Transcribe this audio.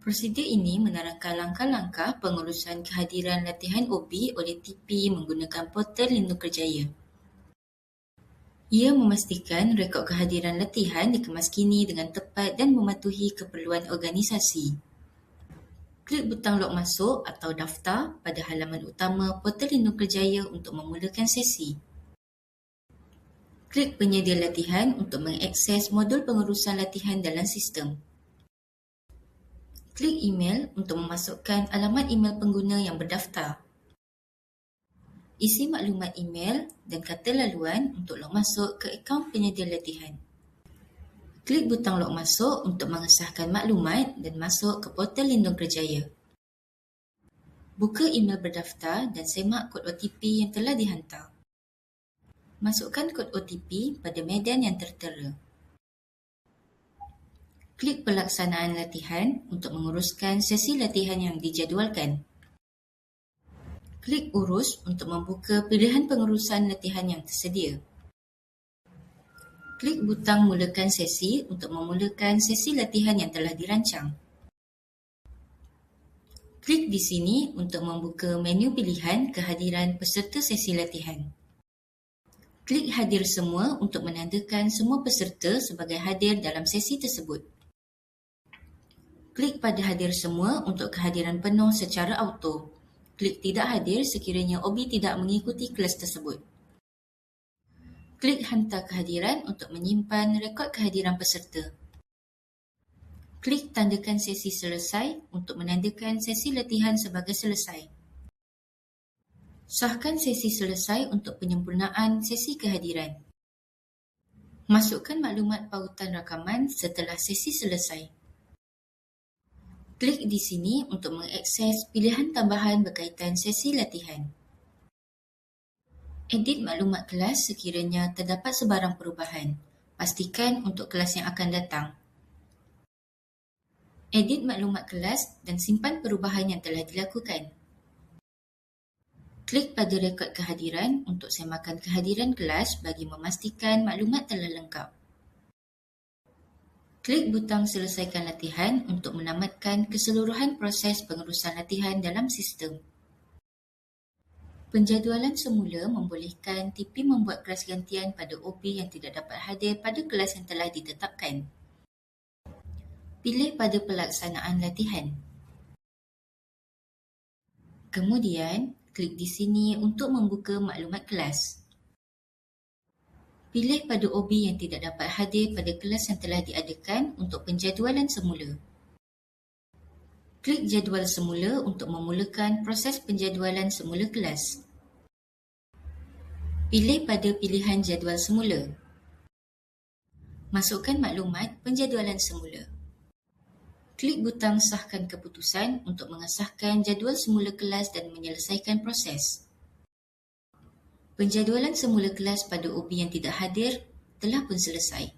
Prosedur ini menerangkan langkah-langkah pengurusan kehadiran latihan OB oleh TP menggunakan portal Lindung Kerjaya. Ia memastikan rekod kehadiran latihan dikemaskini dengan tepat dan mematuhi keperluan organisasi. Klik butang log masuk atau daftar pada halaman utama portal Lindung Kerjaya untuk memulakan sesi. Klik penyedia latihan untuk mengakses modul pengurusan latihan dalam sistem. Klik email untuk memasukkan alamat email pengguna yang berdaftar. Isi maklumat email dan kata laluan untuk log masuk ke akaun penyedia latihan. Klik butang log masuk untuk mengesahkan maklumat dan masuk ke portal Lindung Kerjaya. Buka email berdaftar dan semak kod OTP yang telah dihantar. Masukkan kod OTP pada medan yang tertera. Klik pelaksanaan latihan untuk menguruskan sesi latihan yang dijadualkan. Klik urus untuk membuka pilihan pengurusan latihan yang tersedia. Klik butang mulakan sesi untuk memulakan sesi latihan yang telah dirancang. Klik di sini untuk membuka menu pilihan kehadiran peserta sesi latihan. Klik hadir semua untuk menandakan semua peserta sebagai hadir dalam sesi tersebut. Klik pada hadir semua untuk kehadiran penuh secara auto. Klik tidak hadir sekiranya OB tidak mengikuti kelas tersebut. Klik hantar kehadiran untuk menyimpan rekod kehadiran peserta. Klik tandakan sesi selesai untuk menandakan sesi latihan sebagai selesai. Sahkan sesi selesai untuk penyempurnaan sesi kehadiran. Masukkan maklumat pautan rakaman setelah sesi selesai. Klik di sini untuk mengakses pilihan tambahan berkaitan sesi latihan. Edit maklumat kelas sekiranya terdapat sebarang perubahan. Pastikan untuk kelas yang akan datang. Edit maklumat kelas dan simpan perubahan yang telah dilakukan. Klik pada rekod kehadiran untuk semakan kehadiran kelas bagi memastikan maklumat telah lengkap. Klik butang selesaikan latihan untuk menamatkan keseluruhan proses pengurusan latihan dalam sistem. Penjadualan semula membolehkan TP membuat kelas gantian pada OB yang tidak dapat hadir pada kelas yang telah ditetapkan. Pilih pada pelaksanaan latihan. Kemudian, klik di sini untuk membuka maklumat kelas. Pilih pada OB yang tidak dapat hadir pada kelas yang telah diadakan untuk penjadualan semula. Klik jadual semula untuk memulakan proses penjadualan semula kelas. Pilih pada pilihan jadual semula. Masukkan maklumat penjadualan semula. Klik butang sahkan keputusan untuk mengesahkan jadual semula kelas dan menyelesaikan proses. Penjadualan semula kelas pada OB yang tidak hadir telah pun selesai.